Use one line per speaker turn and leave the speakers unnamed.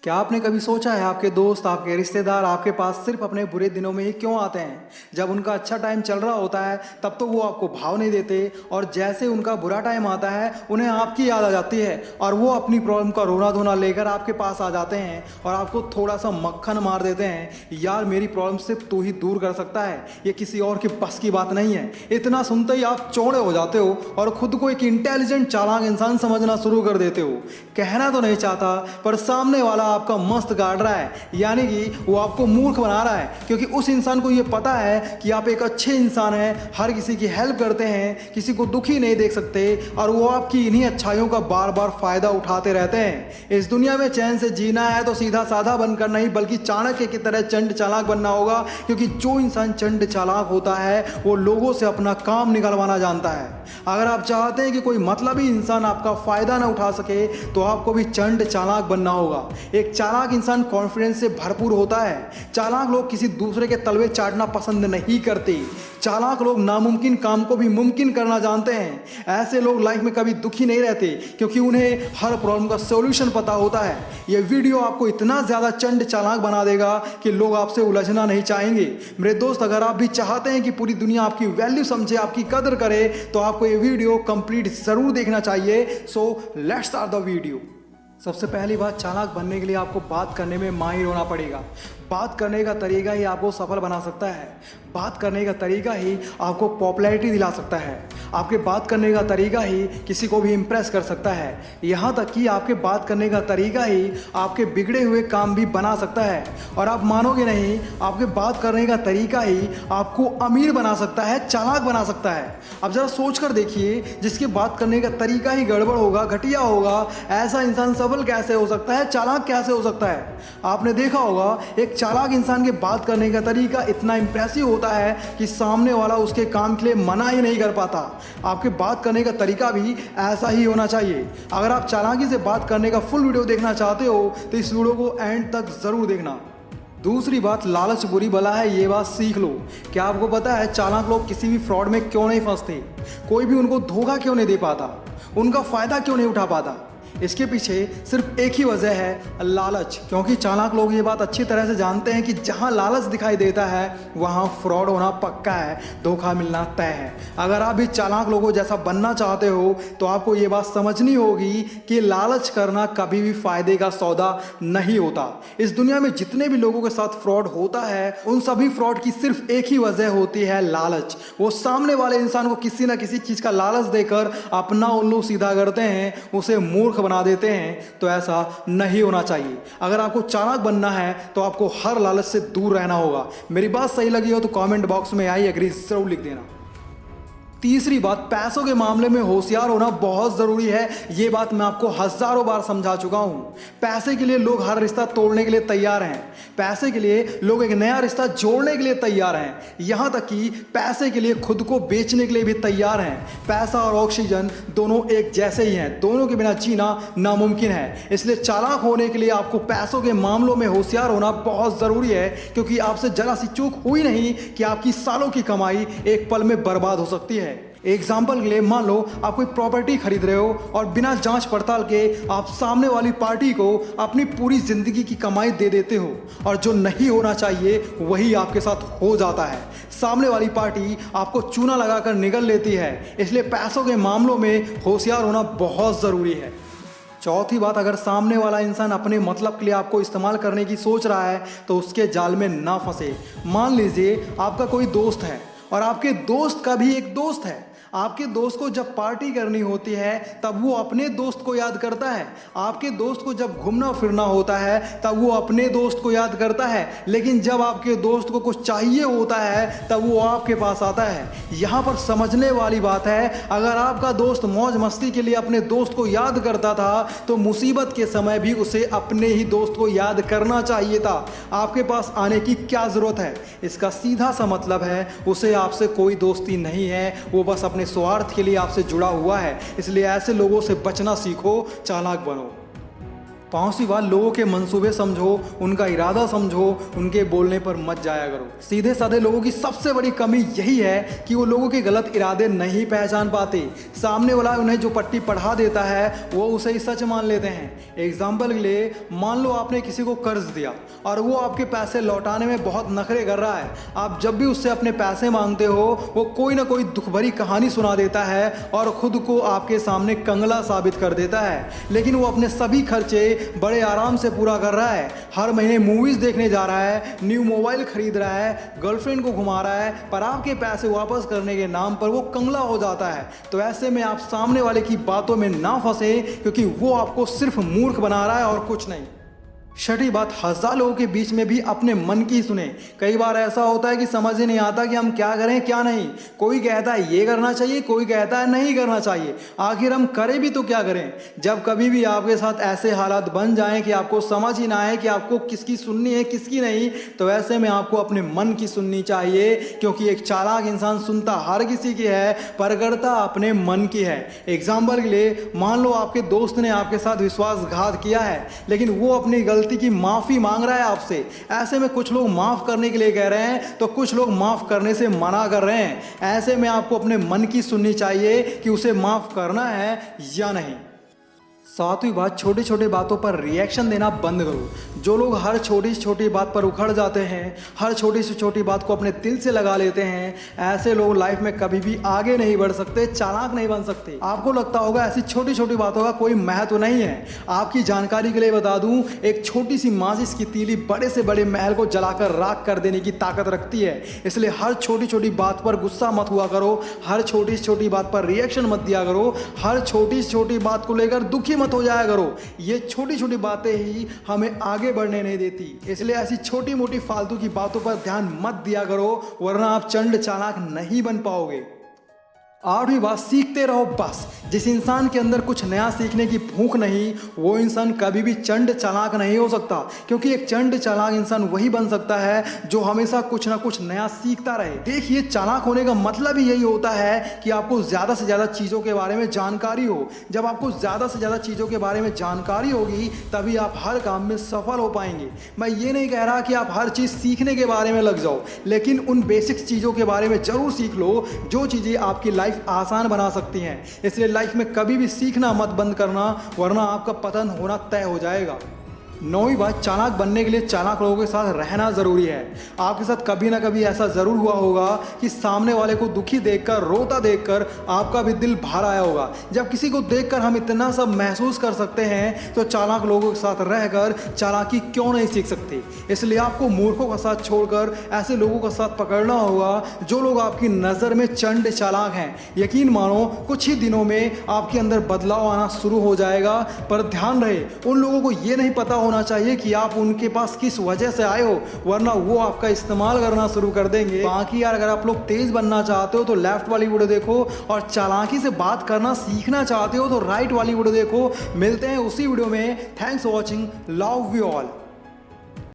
क्या आपने कभी सोचा है आपके दोस्त, आपके रिश्तेदार आपके पास सिर्फ अपने बुरे दिनों में ही क्यों आते हैं? जब उनका अच्छा टाइम चल रहा होता है तब तो वो आपको भाव नहीं देते, और जैसे उनका बुरा टाइम आता है उन्हें आपकी याद आ जाती है और वो अपनी प्रॉब्लम का रोना धोना लेकर आपके पास आ जाते हैं और आपको थोड़ा सा मक्खन मार देते हैं, यार मेरी प्रॉब्लम सिर्फ तू ही दूर कर सकता है, ये किसी और के बस की बात नहीं है। इतना सुनते ही आप चौड़े हो जाते हो और खुद को एक इंटेलिजेंट चालाक इंसान समझना शुरू कर देते हो। कहना तो नहीं चाहता पर सामने वाला आपका मस्त गाड़ रहा है, यानी कि वो आपको मूर्ख बना रहा है, क्योंकि उस इंसान को ये पता है कि आप एक अच्छे इंसान हैं, हर किसी की हेल्प करते हैं, किसी को दुखी नहीं देख सकते, और वो आपकी इन्हीं अच्छाइयों का बार बार फायदा उठाते रहते हैं। इस दुनिया में चैन से जीना है तो सीधा साधा बनकर नहीं बल्कि चाणक्य की तरह चंड चालाक बनना होगा, क्योंकि जो इंसान चंड चालाक होता है वो लोगों से अपना काम निकलवाना जानता है। अगर आप चाहते हैं कि कोई मतलबी इंसान आपका फायदा ना उठा सके तो आपको भी चंड चालाक बनना होगा। एक चालाक इंसान कॉन्फिडेंस से भरपूर होता है। चालाक लोग किसी दूसरे के तलवे चाटना पसंद नहीं करते। चालाक लोग नामुमकिन काम को भी मुमकिन करना जानते हैं। ऐसे लोग लाइफ में कभी दुखी नहीं रहते क्योंकि उन्हें हर प्रॉब्लम का सॉल्यूशन पता होता है। यह वीडियो आपको इतना ज़्यादा चंड चालाक बना देगा कि लोग आपसे उलझना नहीं चाहेंगे। मेरे दोस्त, अगर आप भी चाहते हैं कि पूरी दुनिया आपकी वैल्यू समझे, आपकी कदर करे, तो आपको ये वीडियो कंप्लीट ज़रूर देखना चाहिए। So let's start the video. सबसे पहली बात, चालाक बनने के लिए आपको बात करने में माहिर होना पड़ेगा। बात करने का तरीका ही आपको सफल बना सकता है। बात करने का तरीका ही आपको पॉपुलैरिटी दिला सकता है। आपके बात करने का तरीका ही किसी को भी इम्प्रेस कर सकता है। यहाँ तक कि आपके बात करने का तरीका ही आपके बिगड़े हुए काम भी बना सकता है। और आप मानोगे नहीं, आपके बात करने का तरीका ही आपको अमीर बना सकता है, चालाक बना सकता है। अब ज़रा सोच कर देखिए, जिसके बात करने का तरीका ही गड़बड़ होगा, घटिया होगा, ऐसा इंसान सफल कैसे हो सकता है, चालाक कैसे हो सकता है? आपने देखा होगा, एक चालाक इंसान के बात करने का तरीका इतना इंप्रेसिव होता है कि सामने वाला उसके काम के लिए मना ही नहीं कर पाता। आपके बात करने का तरीका भी ऐसा ही होना चाहिए। अगर आप चालाकी से बात करने का फुल वीडियो देखना चाहते हो तो इस वीडियो को एंड तक जरूर देखना। दूसरी बात, लालच बुरी बला है, ये बात सीख लो। क्या आपको पता है चालाक लोग किसी भी फ्रॉड में क्यों नहीं फंसते? कोई भी उनको धोखा क्यों नहीं दे पाता? उनका फायदा क्यों नहीं उठा पाता? इसके पीछे सिर्फ एक ही वजह है, लालच। क्योंकि चालाक लोग ये बात अच्छी तरह से जानते हैं कि जहां लालच दिखाई देता है वहां फ्रॉड होना पक्का है, धोखा मिलना तय है। अगर आप भी चालाक लोगों जैसा बनना चाहते हो तो आपको ये बात समझनी होगी कि लालच करना कभी भी फायदे का सौदा नहीं होता। इस दुनिया में जितने भी लोगों के साथ फ्रॉड होता है उन सभी फ्रॉड की सिर्फ एक ही वजह होती है, लालच। वो सामने वाले इंसान को किसी ना किसी चीज़ का लालच देकर अपना उल्लू सीधा करते हैं, उसे मूर्ख बना देते हैं। तो ऐसा नहीं होना चाहिए। अगर आपको चालाक बनना है तो आपको हर लालच से दूर रहना होगा। मेरी बात सही लगी हो तो कमेंट बॉक्स में आई एग्री जरूर लिख देना। तीसरी बात, पैसों के मामले में होशियार होना बहुत ज़रूरी है। ये बात मैं आपको हज़ारों बार समझा चुका हूँ। पैसे के लिए लोग हर रिश्ता तोड़ने के लिए तैयार हैं। पैसे के लिए लोग एक नया रिश्ता जोड़ने के लिए तैयार हैं। यहाँ तक कि पैसे के लिए खुद को बेचने के लिए भी तैयार हैं। पैसा और ऑक्सीजन दोनों एक जैसे ही हैं, दोनों के बिना जीना नामुमकिन है। इसलिए चालाक होने के लिए आपको पैसों के मामलों में होशियार होना बहुत ज़रूरी है, क्योंकि आपसे जरा सी चूक हुई नहीं कि आपकी सालों की कमाई एक पल में बर्बाद हो सकती है। एग्जाम्पल के लिए, मान लो आप कोई प्रॉपर्टी खरीद रहे हो और बिना जांच पड़ताल के आप सामने वाली पार्टी को अपनी पूरी जिंदगी की कमाई दे देते हो, और जो नहीं होना चाहिए वही आपके साथ हो जाता है। सामने वाली पार्टी आपको चूना लगाकर निगल लेती है। इसलिए पैसों के मामलों में होशियार होना बहुत ज़रूरी है। चौथी बात, अगर सामने वाला इंसान अपने मतलब के लिए आपको इस्तेमाल करने की सोच रहा है तो उसके जाल में ना फंसे। मान लीजिए आपका कोई दोस्त है और आपके दोस्त का भी एक दोस्त है। आपके दोस्त को जब पार्टी करनी होती है तब वो अपने दोस्त को याद करता है। आपके दोस्त को जब घूमना फिरना होता है तब वो अपने दोस्त को याद करता है। लेकिन जब आपके दोस्त को कुछ चाहिए होता है तब वो आपके पास आता है। यहाँ पर समझने वाली बात है, अगर आपका दोस्त मौज मस्ती के लिए अपने दोस्त को याद करता था तो मुसीबत के समय भी उसे अपने ही दोस्त को याद करना चाहिए था। आपके पास आने की क्या ज़रूरत है? इसका सीधा सा मतलब है उसे आपसे कोई दोस्ती नहीं है, वो बस अपने स्वार्थ के लिए आपसे जुड़ा हुआ है। इसलिए ऐसे लोगों से बचना सीखो, चालाक बनो। पांचवी बात, लोगों के मंसूबे समझो, उनका इरादा समझो, उनके बोलने पर मत जाया करो। सीधे साधे लोगों की सबसे बड़ी कमी यही है कि वो लोगों के गलत इरादे नहीं पहचान पाते। सामने वाला उन्हें जो पट्टी पढ़ा देता है वो उसे ही सच मान लेते हैं। एग्जाम्पल के लिए, मान लो आपने किसी को कर्ज दिया और वो आपके पैसे लौटाने में बहुत नखरे कर रहा है। आप जब भी उससे अपने पैसे मांगते हो वो कोई ना कोई दुख भरी कहानी सुना देता है और खुद को आपके सामने कंगला साबित कर देता है। लेकिन वो अपने सभी खर्चे बड़े आराम से पूरा कर रहा है। हर महीने मूवीज देखने जा रहा है, न्यू मोबाइल खरीद रहा है, गर्लफ्रेंड को घुमा रहा है, पर आपके पैसे वापस करने के नाम पर वो कंगला हो जाता है। तो ऐसे में आप सामने वाले की बातों में ना फंसे, क्योंकि वो आपको सिर्फ मूर्ख बना रहा है और कुछ नहीं। छठी बात, हजार लोगों के बीच में भी अपने मन की सुने। कई बार ऐसा होता है कि समझ ही नहीं आता कि हम क्या करें क्या नहीं। कोई कहता है ये करना चाहिए, कोई कहता है नहीं करना चाहिए। आखिर हम करें भी तो क्या करें। जब कभी भी आपके साथ ऐसे हालात बन जाएं कि आपको समझ ही ना आए कि आपको किसकी सुननी है किसकी नहीं, तो ऐसे में आपको अपने मन की सुननी चाहिए, क्योंकि एक चालाक इंसान सुनता हर किसी की है पर करता अपने मन की है। एग्जाम्पल के लिए, मान लो आपके दोस्त ने आपके साथ विश्वासघात किया है, लेकिन वो अपनी गलती की माफी मांग रहा है आपसे। ऐसे में कुछ लोग माफ करने के लिए कह रहे हैं तो कुछ लोग माफ करने से मना कर रहे हैं। ऐसे में आपको अपने मन की सुननी चाहिए कि उसे माफ करना है या नहीं। सातवीं बात, छोटी छोटी बातों पर रिएक्शन देना बंद करो। जो लोग हर छोटी से छोटी बात पर उखड़ जाते हैं, हर छोटी से छोटी बात को अपने दिल से लगा लेते हैं, ऐसे लोग लाइफ में कभी भी आगे नहीं बढ़ सकते, चालाक नहीं बन सकते। आपको लगता होगा ऐसी छोटी छोटी बातों का कोई महत्व नहीं है। आपकी जानकारी के लिए बता दूं, एक छोटी सी माचिस की तीली बड़े से बड़े महल को जलाकर राख कर देने की ताकत रखती है। इसलिए हर छोटी छोटी बात पर गुस्सा मत हुआ करो, हर छोटी से छोटी बात पर रिएक्शन मत दिया करो, हर छोटी से छोटी बात को लेकर दुखी मत हो जाया करो। ये छोटी छोटी बातें ही हमें आगे बढ़ने नहीं देती। इसलिए ऐसी छोटी मोटी फालतू की बातों पर ध्यान मत दिया करो, वरना आप चंड चालाक नहीं बन पाओगे। आठवीं बात, सीखते रहो बस। जिस इंसान के अंदर कुछ नया सीखने की भूख नहीं, वो इंसान कभी भी चंड चालाक नहीं हो सकता। क्योंकि एक चंड चालाक इंसान वही बन सकता है जो हमेशा कुछ ना कुछ नया सीखता रहे। देखिए, चालाक होने का मतलब ही यही होता है कि आपको ज़्यादा से ज़्यादा चीज़ों के बारे में जानकारी हो। जब आपको ज़्यादा से ज़्यादा चीज़ों के बारे में जानकारी होगी तभी आप हर काम में सफल हो पाएंगे। मैं ये नहीं कह रहा कि आप हर चीज़ सीखने के बारे में लग जाओ, लेकिन उन बेसिक्स चीज़ों के बारे में ज़रूर सीख लो जो चीज़ें आपकी लाइफ आसान बना सकती हैं। इसलिए लाइफ में कभी भी सीखना मत बंद करना, वरना आपका पतन होना तय हो जाएगा। नौवीं बात, चालाक बनने के लिए चालाक लोगों के साथ रहना ज़रूरी है। आपके साथ कभी ना कभी ऐसा ज़रूर हुआ होगा कि सामने वाले को दुखी देखकर, रोता देखकर आपका भी दिल भर आया होगा। जब किसी को देखकर हम इतना सब महसूस कर सकते हैं तो चालाक लोगों के साथ रहकर चालाकी क्यों नहीं सीख सकते। इसलिए आपको मूर्खों का साथ छोड़कर ऐसे लोगों का साथ पकड़ना होगा जो लोग आपकी नज़र में चंड चालाक हैं। यकीन मानो, कुछ ही दिनों में आपके अंदर बदलाव आना शुरू हो जाएगा। पर ध्यान रहे, उन लोगों को ये नहीं पता होना चाहिए कि आप उनके पास किस वजह से आए हो, वरना वो आपका इस्तेमाल करना शुरू कर देंगे। बाकी यार, अगर आप लोग तेज बनना चाहते हो तो लेफ्ट वाली वीडियो देखो, और चालाकी से बात करना सीखना चाहते हो तो राइट वाली वीडियो देखो। मिलते हैं उसी वीडियो में। Thanks for watching, love you all.